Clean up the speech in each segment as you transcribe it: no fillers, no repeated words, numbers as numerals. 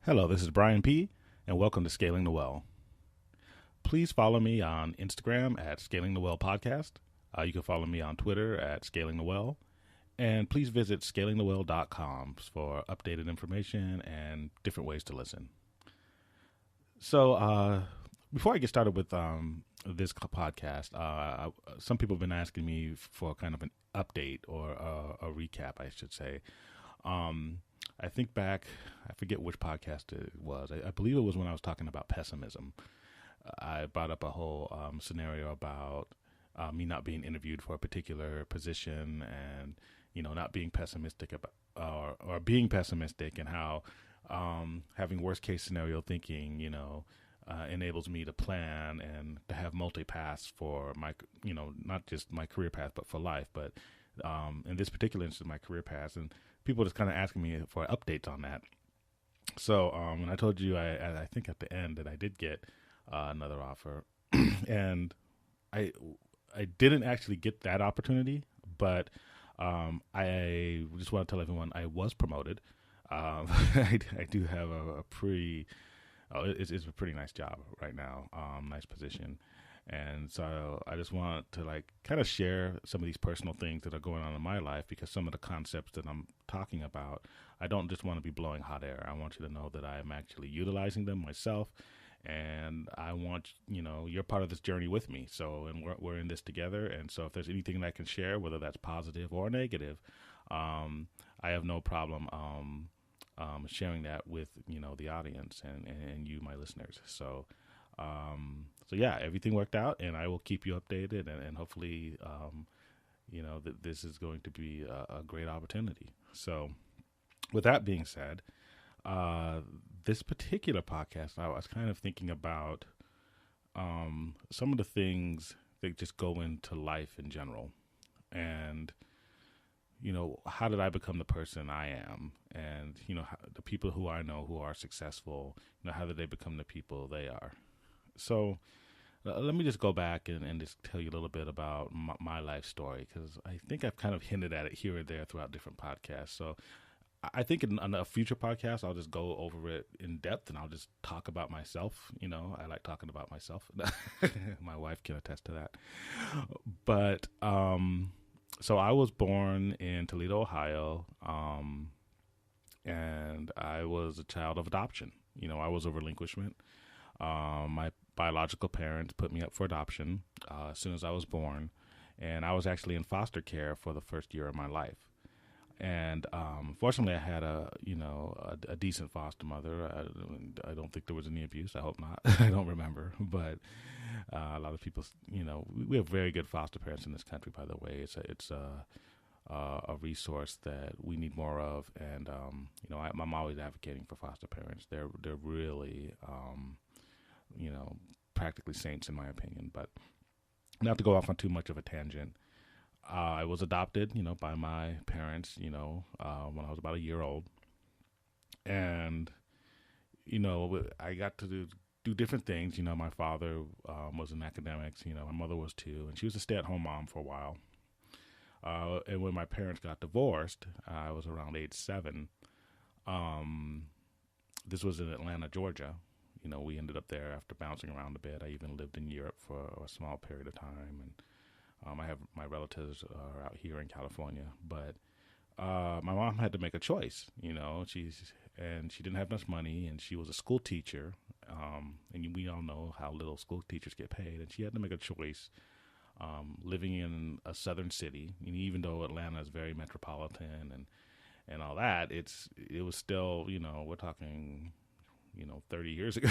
Hello, this is Brian P., and welcome to Scaling the Well. Please follow me on Instagram at Scaling the Well Podcast. You can follow me on Twitter at Scaling the Well. And please visit scalingthewell.com for updated information and different ways to listen. So, before I get started with this podcast, some people have been asking me for kind of an update or a recap, I should say. I think back, I forget which podcast it was. I believe it was when I was talking about pessimism. I brought up a whole scenario about me not being interviewed for a particular position and, not being pessimistic about or being pessimistic, and how having worst case scenario thinking, enables me to plan and to have multi paths for my, not just my career path, but for life. But in this particular instance, my career path, and people just kind of asking me for updates on that. So when I told you, I think at the end that I did get another offer, and I didn't actually get that opportunity, but I just want to tell everyone I was promoted. I do have a pretty, it's a pretty nice job right now, nice position. And so I just want to kind of share some of these personal things that are going on in my life, because some of the concepts that I'm talking about, I don't just want to be blowing hot air. I want you to know that I'm actually utilizing them myself, and I want, you're part of this journey with me. So, and we're in this together. And so if there's anything that I can share, whether that's positive or negative, I have no problem sharing that with, the audience and you, my listeners. So yeah, everything worked out, and I will keep you updated, and hopefully, that this is going to be a great opportunity. So with that being said, this particular podcast, I was kind of thinking about some of the things that just go into life in general, and how did I become the person I am? And, the people who I know who are successful, how did they become the people they are? So let me just go back and just tell you a little bit about my life story, because I think I've kind of hinted at it here and there throughout different podcasts. So I think in a future podcast, I'll just go over it in depth, and I'll just talk about myself. I like talking about myself. My wife can attest to that. But so I was born in Toledo, Ohio, and I was a child of adoption. I was a relinquishment. My biological parents put me up for adoption as soon as I was born, and I was actually in foster care for the first year of my life. And fortunately, I had a decent foster mother. I don't think there was any abuse. I hope not. I don't remember, but a lot of people, we have very good foster parents in this country. By the way, it's a resource that we need more of. And I'm always advocating for foster parents. They're really practically saints in my opinion. But not to go off on too much of a tangent, I was adopted, by my parents, when I was about a year old. And, I got to do different things. My father was in academics, my mother was too, and she was a stay-at-home mom for a while. And when my parents got divorced, I was around age 7. This was in Atlanta, Georgia. We ended up there after bouncing around a bit. I even lived in Europe for a small period of time, and I have my relatives are out here in California. But my mom had to make a choice. She didn't have much money, and she was a school teacher, and we all know how little school teachers get paid. And she had to make a choice, living in a southern city. Even though Atlanta is very metropolitan and all that, it was still, we're talking 30 years ago.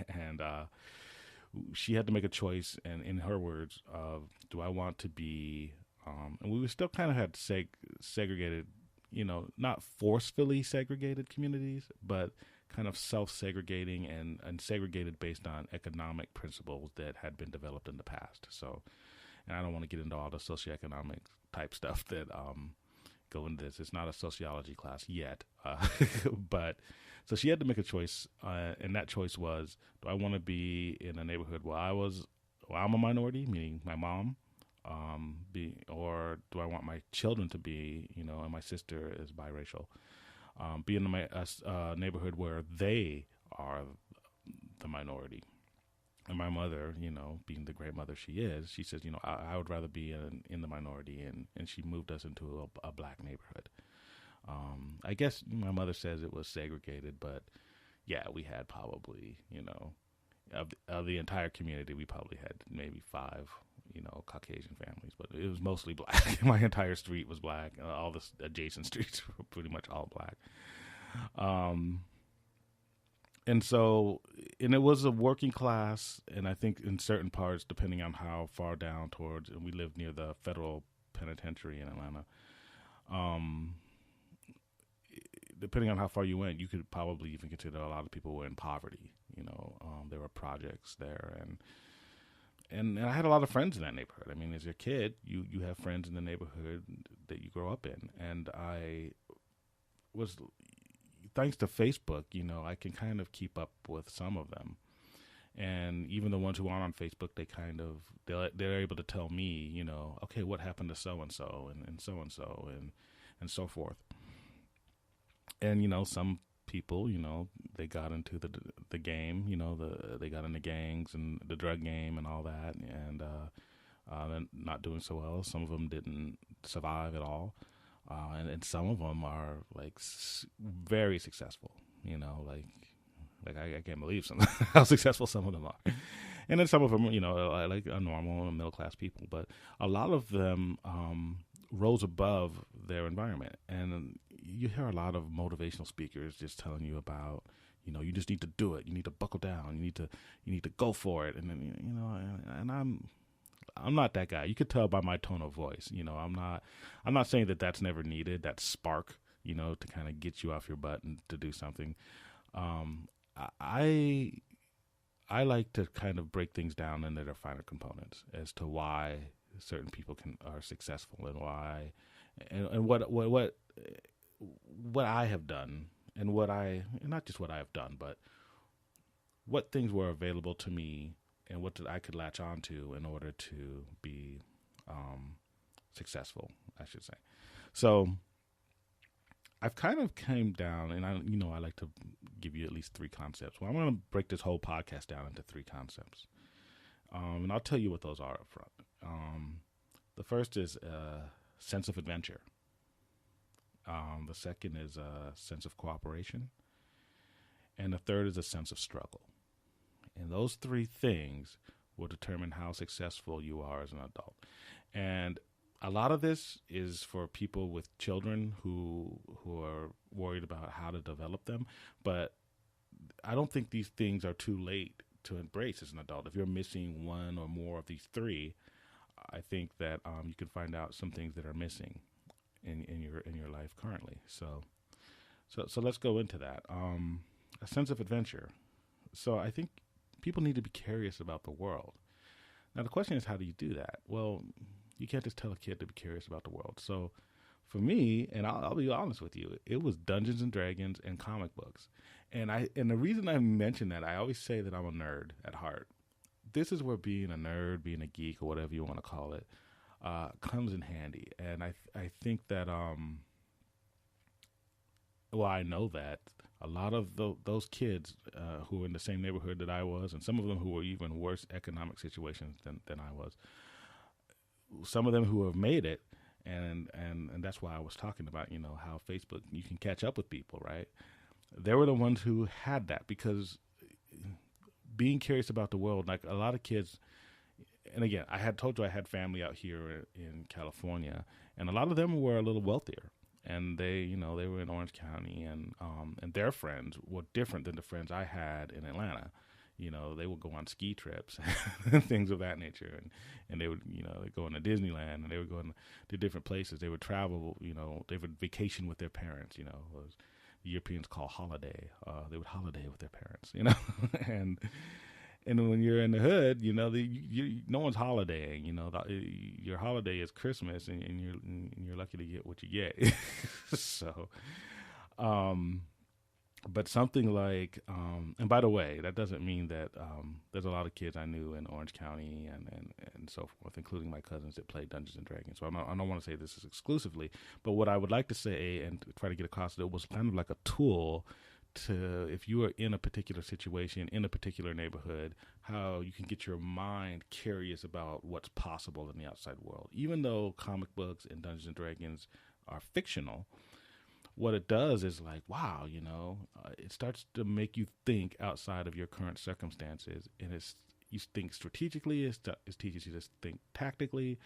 And she had to make a choice, and in her words, of do I want to be, and we were still kind of had segregated, not forcefully segregated communities, but kind of self-segregating and segregated based on economic principles that had been developed in the past. So, and I don't want to get into all the socioeconomic type stuff that go into this. It's not a sociology class yet, but so she had to make a choice, and that choice was: do I want to be in a neighborhood where I'm a minority, meaning my mom, or do I want my children to be, and my sister is biracial? be in a neighborhood where they are the minority. And my mother, being the great mother she is, she says, I would rather be in the minority, and she moved us into a black neighborhood. I guess my mother says it was segregated, but yeah, we had probably, of the entire community, we probably had maybe 5, Caucasian families, but it was mostly black. My entire street was black. All the adjacent streets were pretty much all black. And so, and it was a working class, and I think in certain parts, depending on how far down towards, and we lived near the federal penitentiary in Atlanta, depending on how far you went, you could probably even consider a lot of people were in poverty. There were projects there, and I had a lot of friends in that neighborhood. I mean, as a kid, you have friends in the neighborhood that you grow up in, and I was, thanks to Facebook, I can kind of keep up with some of them. And even the ones who aren't on Facebook, they're able to tell me, okay, what happened to so-and-so and so-and-so and so forth. And, some people, they got into the game, they got into gangs and the drug game and all that, and they're not doing so well. Some of them didn't survive at all. And some of them are very successful, like I can't believe how successful some of them are. And then some of them, like a normal middle class people, but a lot of them rose above their environment. And you hear a lot of motivational speakers just telling you about, you just need to do it. You need to buckle down. You need to go for it. And then, and I'm not that guy. You could tell by my tone of voice. I'm not saying that that's never needed, that spark, to kind of get you off your butt and to do something. I like to kind of break things down into their finer components as to why certain people are successful and why, and what I have done, and not just what I have done, but what things were available to me and what I could latch on to in order to be successful, I should say. So I've kind of came down, and I like to give you at least 3 concepts. Well, I'm going to break this whole podcast down into 3 concepts, and I'll tell you what those are up front. The first is a sense of adventure. The second is a sense of cooperation, and the third is a sense of struggle. And those 3 things will determine how successful you are as an adult. And a lot of this is for people with children who are worried about how to develop them. But I don't think these things are too late to embrace as an adult. If you're missing one or more of these 3, I think that you can find out some things that are missing in your life currently. So let's go into that. A sense of adventure. So I think people need to be curious about the world. Now, the question is, how do you do that? Well, you can't just tell a kid to be curious about the world. So for me, and I'll be honest with you, it was Dungeons and Dragons and comic books. And the reason I mention that, I always say that I'm a nerd at heart. This is where being a nerd, being a geek, or whatever you want to call it, comes in handy. And I think that, I know that a lot of those kids who were in the same neighborhood that I was, and some of them who were even worse economic situations than I was, some of them who have made it, and that's why I was talking about, how Facebook, you can catch up with people, right? They were the ones who had that, because being curious about the world, like a lot of kids, and again, I had told you I had family out here in California, and a lot of them were a little wealthier. And they were in Orange County, and their friends were different than the friends I had in Atlanta. They would go on ski trips and things of that nature, and they would, they'd go into Disneyland, and they would go to different places. They would travel, they would vacation with their parents. As the Europeans call holiday. They would holiday with their parents, and when you're in the hood, no one's holidaying. Your holiday is Christmas, and you're lucky to get what you get. So, But something like, and by the way, that doesn't mean that there's a lot of kids I knew in Orange County and so forth, including my cousins that played Dungeons and Dragons. So I don't want to say this is exclusively, but what I would like to say and try to get across, it was kind of like a tool to, if you are in a particular situation in a particular neighborhood, how you can get your mind curious about what's possible in the outside world. Even though comic books and Dungeons and Dragons are fictional, what it does is like, wow, it starts to make you think outside of your current circumstances, and you think strategically. It teaches you to think tactically,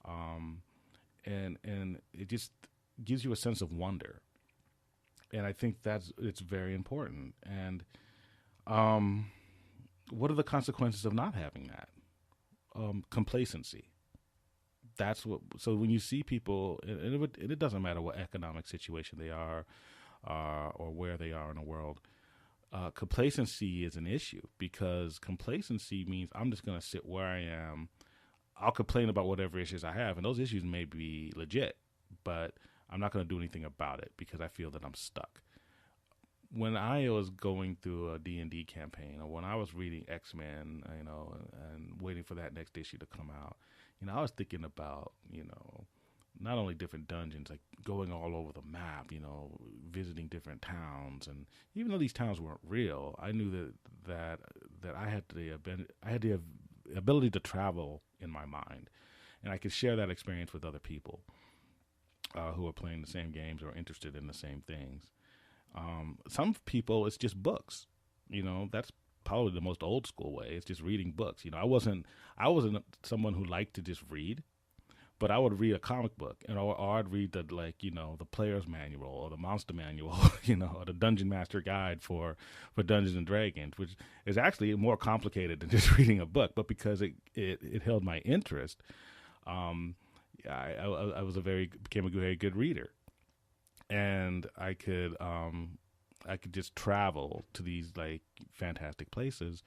um, and it just gives you a sense of wonder. And I think it's very important. And what are the consequences of not having that? Complacency. That's what. So when you see people, and it doesn't matter what economic situation they are, or where they are in the world, complacency is an issue, because complacency means I'm just going to sit where I am. I'll complain about whatever issues I have, and those issues may be legit, but I'm not going to do anything about it because I feel that I'm stuck. When I was going through a D&D campaign, or when I was reading X-Men, and waiting for that next issue to come out, I was thinking about, not only different dungeons, like going all over the map, visiting different towns, and even though these towns weren't real, I knew that I had the ability to travel in my mind, and I could share that experience with other people who are playing the same games or interested in the same things. Some people, it's just books. That's probably the most old school way. It's just reading books. I wasn't someone who liked to just read, but I would read a comic book, or I'd read the player's manual or the monster manual, or the Dungeon Master Guide for Dungeons and Dragons, which is actually more complicated than just reading a book. But because it held my interest, I became a very good reader, and I could just travel to these like fantastic places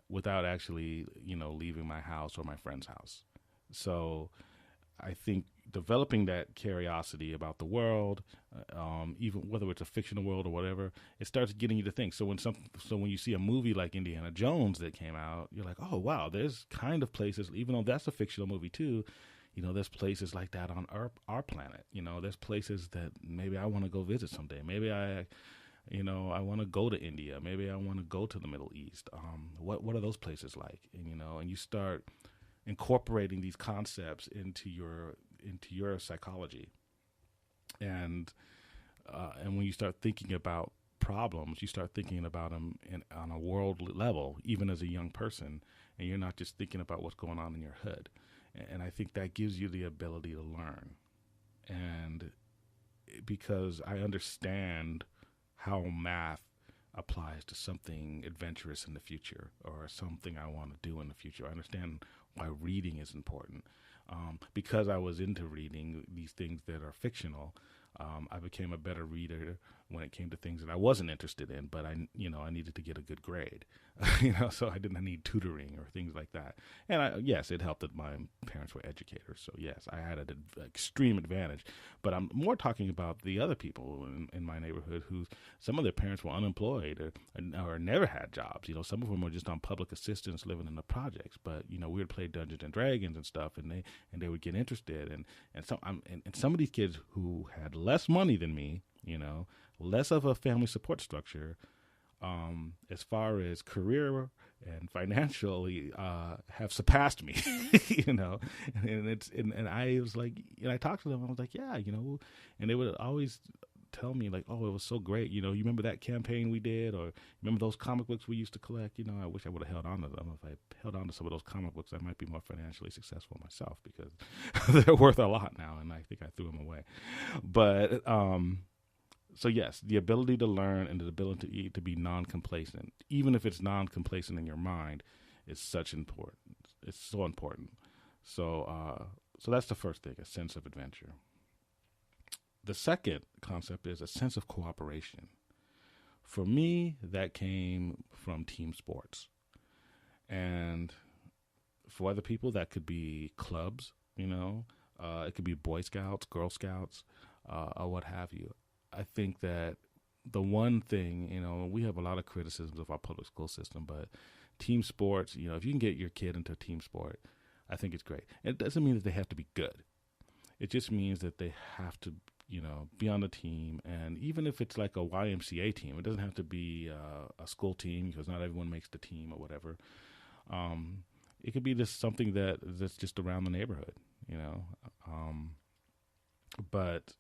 without actually leaving my house or my friend's house. So I think developing that curiosity about the world, even whether it's a fictional world or whatever, it starts getting you to think. So when you see a movie like Indiana Jones that came out, you're like, oh wow, there's kind of places, even though that's a fictional movie too. There's places like that on our planet. There's places that maybe I want to go visit someday. Maybe I want to go to India. Maybe I want to go to the Middle East. What are those places like? And you start incorporating these concepts into your psychology, and when you start thinking about problems, you start thinking about them on a world level, even as a young person, and you're not just thinking about what's going on in your head. And I think that gives you the ability to learn, and because I understand how math applies to something adventurous in the future or something I want to do in the future. I understand why reading is important. Because I was into reading these things that are fictional, I became a better reader when it came to things that I wasn't interested in, but I needed to get a good grade, so I didn't need tutoring or things like that. And yes, it helped that my parents were educators. So yes, I had an extreme advantage, but I'm more talking about the other people in my neighborhood who some of their parents were unemployed or never had jobs. Some of them were just on public assistance living in the projects, but we would play Dungeons and Dragons and stuff, and they would get interested. And some of these kids who had less money than me, less of a family support structure, as far as career and financially, have surpassed me, and I was like, and I talked to them, I was like, yeah, and they would always tell me like, oh, it was so great, you remember that campaign we did, or remember those comic books we used to collect, I wish I would have held on to them. If I held on to some of those comic books, I might be more financially successful myself, because they're worth a lot now, and I think I threw them away. But so yes, the ability to learn and the ability to be non-complacent, even if it's non-complacent in your mind, is such important. It's so important. So that's the first thing, a sense of adventure. The second concept is a sense of cooperation. For me, that came from team sports. And for other people, that could be clubs, it could be Boy Scouts, Girl Scouts, or what have you. I think that the one thing, we have a lot of criticisms of our public school system, but team sports, if you can get your kid into a team sport, I think it's great. It doesn't mean that they have to be good. It just means that they have to, be on the team. And even if it's like a YMCA team, it doesn't have to be a school team because not everyone makes the team or whatever. It could be just something that's just around the neighborhood, But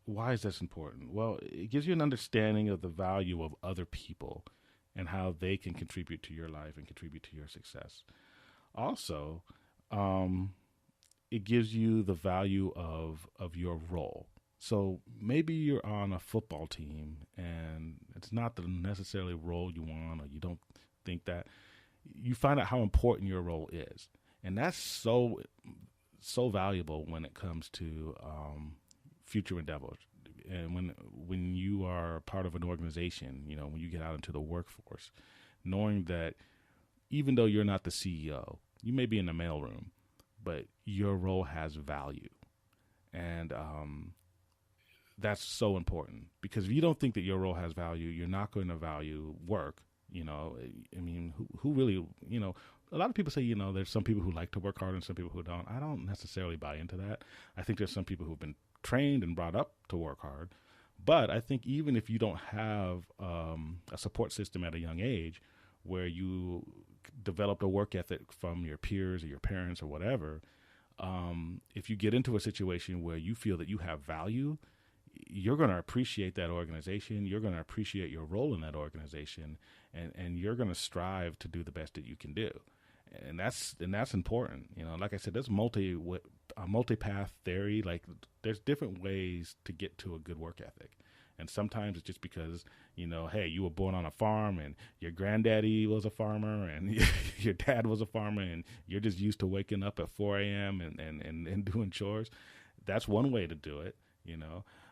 why is this important? Well, it gives you an understanding of the value of other people and how they can contribute to your life and contribute to your success. Also, it gives you the value of your role. So maybe you're on a football team and it's not the necessarily role you want, or you don't think that. You find out how important your role is, and that's so valuable when it comes to future endeavors. And when you are part of an organization, when you get out into the workforce, knowing that even though you're not the CEO, you may be in the mailroom, but your role has value. And that's so important, because if you don't think that your role has value, you're not going to value work. I mean, who really, a lot of people say, there's some people who like to work hard and some people who don't. I don't necessarily buy into that. I think there's some people who've been trained and brought up to work hard. But I think even if you don't have a support system at a young age where you developed a work ethic from your peers or your parents or whatever, if you get into a situation where you feel that you have value, you're going to appreciate that organization. You're going to appreciate your role in that organization, and you're going to strive to do the best that you can do. And that's important. Like I said, there's multi-path theory. Like, there's different ways to get to a good work ethic. And sometimes it's just because, hey, you were born on a farm and your granddaddy was a farmer and your dad was a farmer, and you're just used to waking up at 4 a.m. and doing chores. That's one way to do it,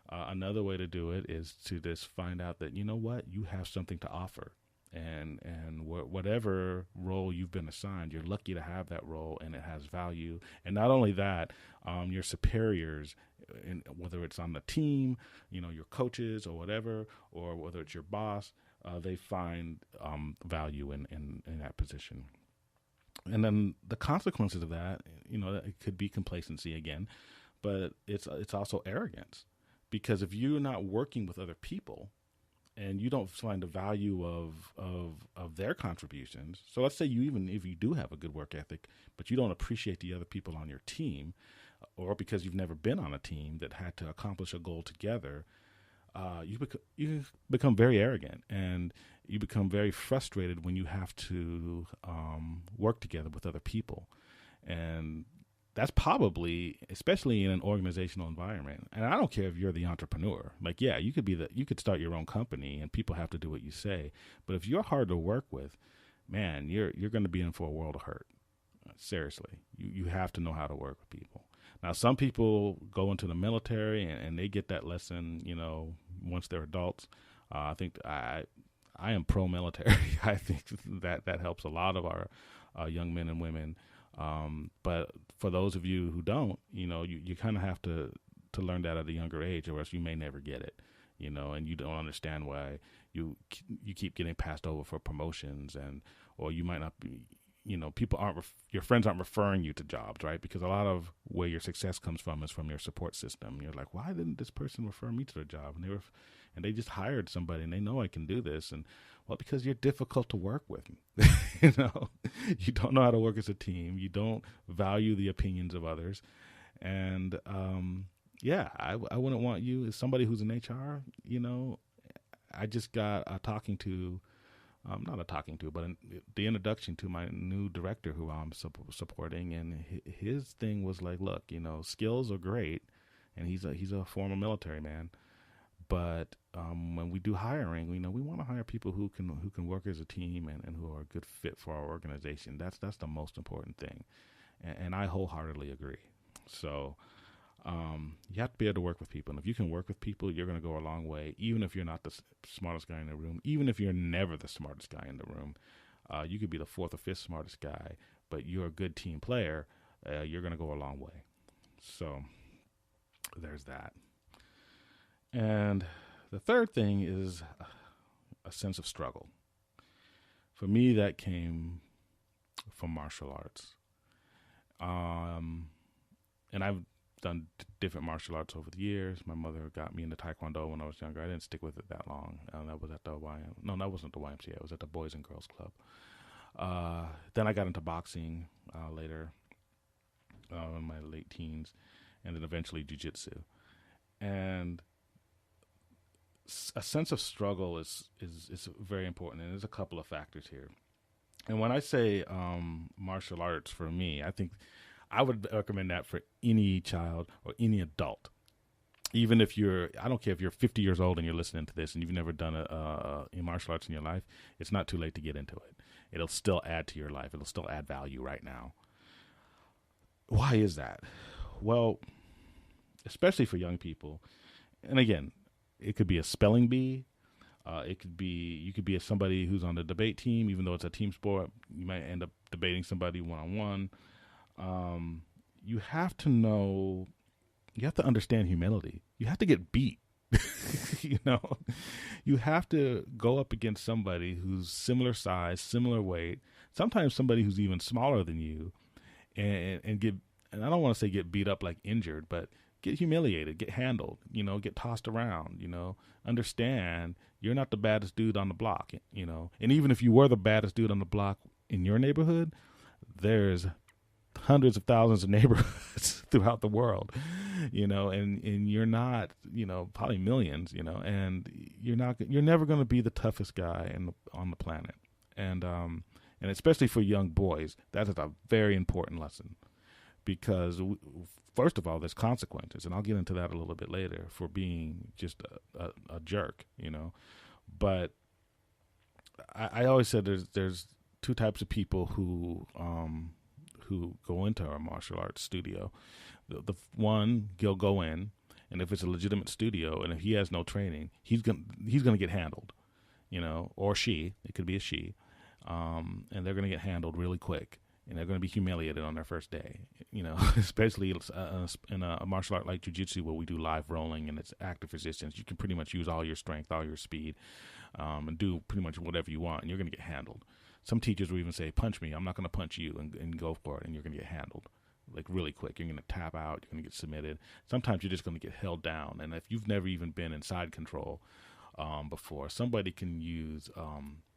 Another way to do it is to just find out that, you have something to offer. And whatever role you've been assigned, you're lucky to have that role, and it has value. And not only that, your superiors, whether it's on the team, your coaches or whatever, or whether it's your boss, they find value in that position. And then the consequences of that, it could be complacency again, but it's also arrogance, because if you're not working with other people, and you don't find the value of their contributions. So let's say even if you do have a good work ethic, but you don't appreciate the other people on your team, or because you've never been on a team that had to accomplish a goal together, you become very arrogant, and you become very frustrated when you have to work together with other people. And that's probably, especially in an organizational environment. And I don't care if you're the entrepreneur. Like, yeah, you could start your own company and people have to do what you say. But if you're hard to work with, man, you're going to be in for a world of hurt. Seriously, you have to know how to work with people. Now, some people go into the military and they get that lesson, once they're adults. I think I am pro-military. I think that helps a lot of our young men and women. But for those of you who don't, you kind of have to learn that at a younger age, or else you may never get it, and you don't understand why you keep getting passed over for promotions, or you might not be, your friends aren't referring you to jobs, right? Because a lot of where your success comes from is from your support system. You're like, why didn't this person refer me to the job? And they just hired somebody and they know I can do this. And well, because you're difficult to work with. You don't know how to work as a team. You don't value the opinions of others. And I wouldn't want you, as somebody who's in HR, I just got the introduction to my new director who I'm supporting. And his thing was like, look, skills are great. And he's a former military man. But when we do hiring, we want to hire people who can work as a team and who are a good fit for our organization. That's the most important thing, and I wholeheartedly agree. So you have to be able to work with people, and if you can work with people, you're going to go a long way. Even if you're not the smartest guy in the room, even if you're never the smartest guy in the room, you could be the fourth or fifth smartest guy, but you're a good team player. You're going to go a long way. So there's that. And The third thing is a sense of struggle. For me, that came from martial arts. And I've done different martial arts over the years. My mother got me into Taekwondo when I was younger. I didn't stick with it that long. That was at the No, that wasn't the YMCA. It was at the Boys and Girls Club. Then I got into boxing later in my late teens, and then eventually jiu-jitsu. And a sense of struggle is very important, and there's a couple of factors here. And when I say martial arts, for me, I think I would recommend that for any child or any adult. Even if I don't care if you're 50 years old and you're listening to this and you've never done a martial arts in your life, it's not too late to get into it. It'll still add to your life. It'll still add value right now. Why is that? Well, especially for young people. And again, it could be a spelling bee. You could be somebody who's on the debate team, even though it's a team sport. You might end up debating somebody one-on-one. You have to understand humility. You have to get beat. You have to go up against somebody who's similar size, similar weight, sometimes somebody who's even smaller than you, and I don't want to say get beat up like injured, but get humiliated, get handled, get tossed around, understand you're not the baddest dude on the block, and even if you were the baddest dude on the block in your neighborhood, there's hundreds of thousands of neighborhoods throughout the world, and you're not, probably millions, and you're never going to be the toughest guy on the planet. And especially for young boys, that is a very important lesson, because first of all, there's consequences, and I'll get into that a little bit later, for being just a jerk, but I always said there's two types of people who go into our martial arts studio. The one, he'll go in, and if it's a legitimate studio, and if he has no training, he's gonna get handled, or she. It could be a she, and they're gonna get handled really quick, and they're gonna be humiliated on their first day, especially in a martial art like jiu-jitsu, where we do live rolling and it's active resistance. You can pretty much use all your strength, all your speed, and do pretty much whatever you want, and you're gonna get handled. Some teachers will even say, punch me. I'm not going to punch you, and go for it, and you're going to get handled like really quick. You're going to tap out. You're going to get submitted. Sometimes you're just going to get held down. And if you've never even been in side control before, somebody can use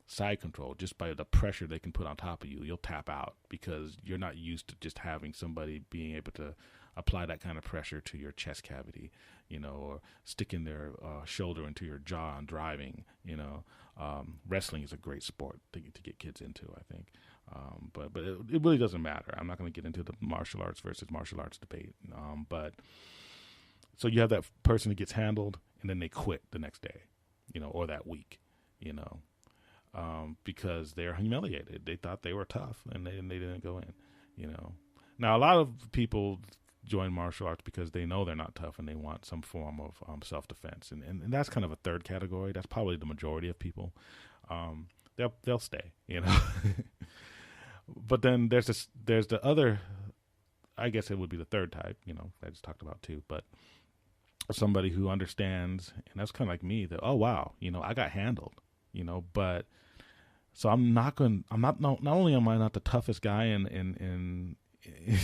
side control just by the pressure they can put on top of you. You'll tap out because you're not used to just having somebody being able to apply that kind of pressure to your chest cavity, or sticking their shoulder into your jaw and driving, wrestling is a great sport to get kids into, I think. But it really doesn't matter. I'm not going to get into the martial arts versus martial arts debate. But so you have that person that gets handled and then they quit the next day, or that week, because they're humiliated. They thought they were tough and they didn't go in, Now, a lot of people join martial arts because they know they're not tough and they want some form of self-defense. And that's kind of a third category. That's probably the majority of people. They'll stay, But then there's the other, I guess it would be the third type, I just talked about too, but somebody who understands, and that's kind of like me, that, oh, wow, I got handled, but so not only am I not the toughest guy in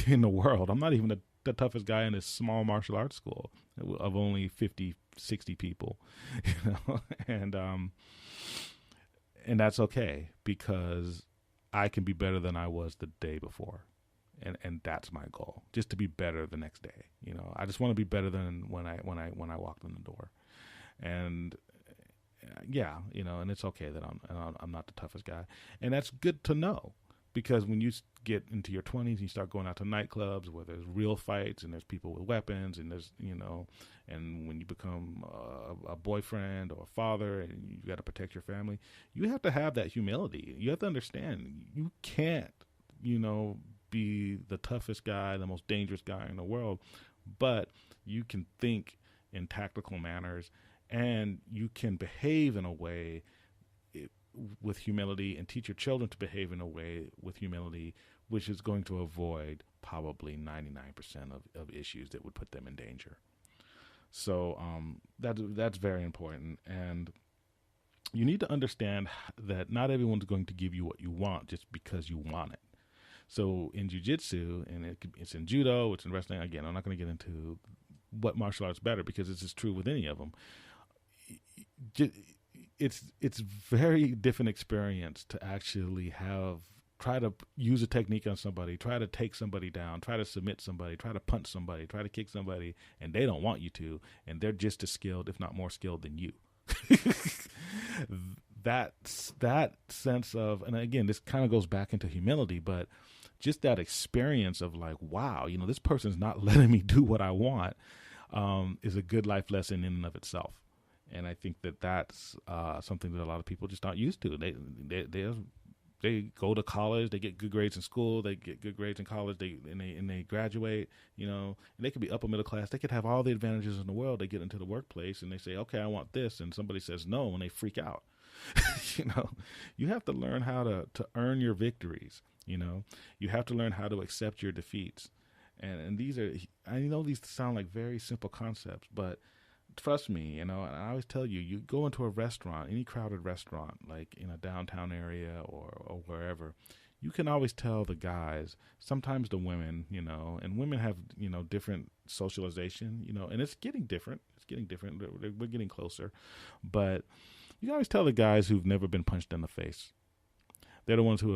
the world, I'm not even the toughest guy in this small martial arts school of only 50, 60 people, and that's okay, because I can be better than I was the day before. And that's my goal, just to be better the next day. I just want to be better than when I walked in the door. And yeah, and it's okay that I'm not the toughest guy. And that's good to know, because when you get into your 20s and you start going out to nightclubs where there's real fights and there's people with weapons and there's, and when you become a boyfriend or a father and you got to protect your family, you have to have that humility. You have to understand you can't, be the toughest guy, the most dangerous guy in the world, but you can think in tactical manners and you can behave in a way with humility and teach your children to behave in a way with humility, which is going to avoid probably 99% of issues that would put them in danger. So that's very important, and you need to understand that not everyone's going to give you what you want just because you want it. So in jujitsu, and it's in judo, it's in wrestling. Again, I'm not going to get into what martial arts better because this is true with any of them. It's very different experience to actually try to use a technique on somebody, try to take somebody down, try to submit somebody, try to punch somebody, try to kick somebody, and they don't want you to, and they're just as skilled, if not more skilled than you. that sense of, and again, this kind of goes back into humility, but just that experience of like, wow, this person's not letting me do what I want, is a good life lesson in and of itself. And I think that's something that a lot of people just aren't used to. They go to college, they get good grades in school, they get good grades in college, they graduate, and they could be upper middle class. They could have all the advantages in the world. They get into the workplace and they say, okay, I want this. And somebody says no, and they freak out. You have to learn how to earn your victories. You have to learn how to accept your defeats. And these are, I know these sound like very simple concepts, but trust me, and I always tell you, you go into a restaurant, any crowded restaurant, like in a downtown area or wherever, you can always tell the guys, sometimes the women, and women have, different socialization, and it's getting different. We're getting closer. But you can always tell the guys who've never been punched in the face. They're the ones who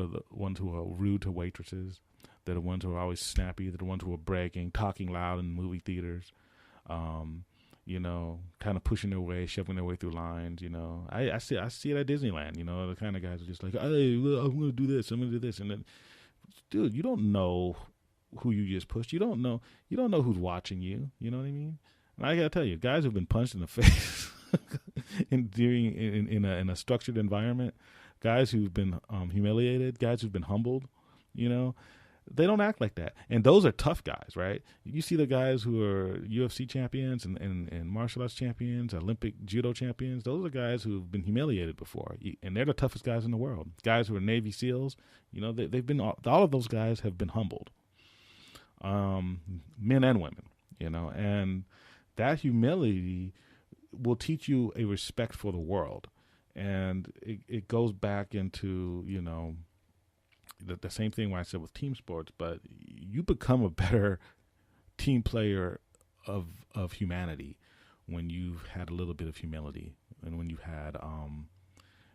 are rude to waitresses. They're the ones who are always snappy. They're the ones who are bragging, talking loud in movie theaters. Kind of pushing their way, shoving their way through lines. I see it at Disneyland. The kind of guys are just like, hey, I'm going to do this. I'm going to do this. And then, dude, you don't know who you just pushed. You don't know who's watching you. You know what I mean? And I got to tell you, guys who've been punched in the face in a structured environment, guys who've been humiliated, guys who've been humbled, they don't act like that. And those are tough guys, right? You see the guys who are UFC champions and martial arts champions, Olympic judo champions. Those are guys who've been humiliated before. And they're the toughest guys in the world. Guys who are Navy SEALs, they've been, all of those guys have been humbled. Men and women, and that humility will teach you a respect for the world. And it goes back into, the same thing when I said with team sports, but you become a better team player of humanity when you've had a little bit of humility and when you've had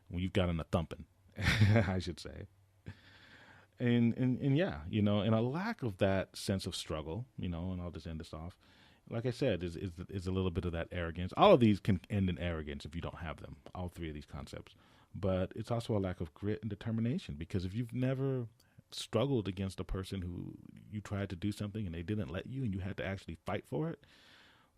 when you've gotten a thumping, I should say. And yeah, and a lack of that sense of struggle, and I'll just end this off. Like I said, is a little bit of that arrogance. All of these can end in arrogance if you don't have them, all three of these concepts. But it's also a lack of grit and determination, because if you've never struggled against a person who you tried to do something and they didn't let you and you had to actually fight for it,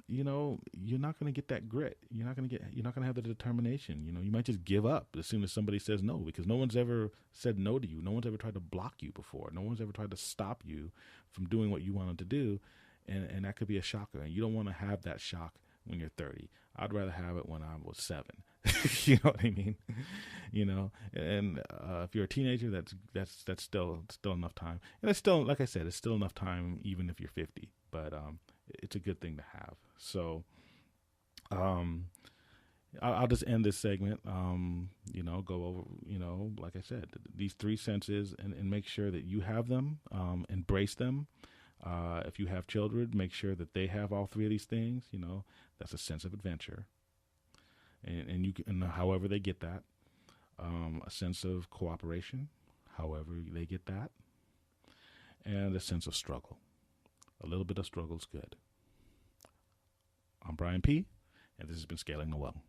you're not going to get that grit. You're not going to have the determination. You might just give up as soon as somebody says no, because no one's ever said no to you. No one's ever tried to block you before. No one's ever tried to stop you from doing what you wanted to do. And that could be a shocker. And you don't want to have that shock when you're 30. I'd rather have it when I was 7. You know what I mean? And if you're a teenager, that's still enough time. And it's still, like I said, it's still enough time even if you're 50. But it's a good thing to have. So I'll just end this segment. Go over, like I said, these 3 senses and make sure that you have them, embrace them. If you have children, make sure that they have all 3 of these things. That's a sense of adventure. And you can, however they get that, a sense of cooperation, however they get that, and a sense of struggle. A little bit of struggle is good. I'm Brian P., and this has been Scaling the Well.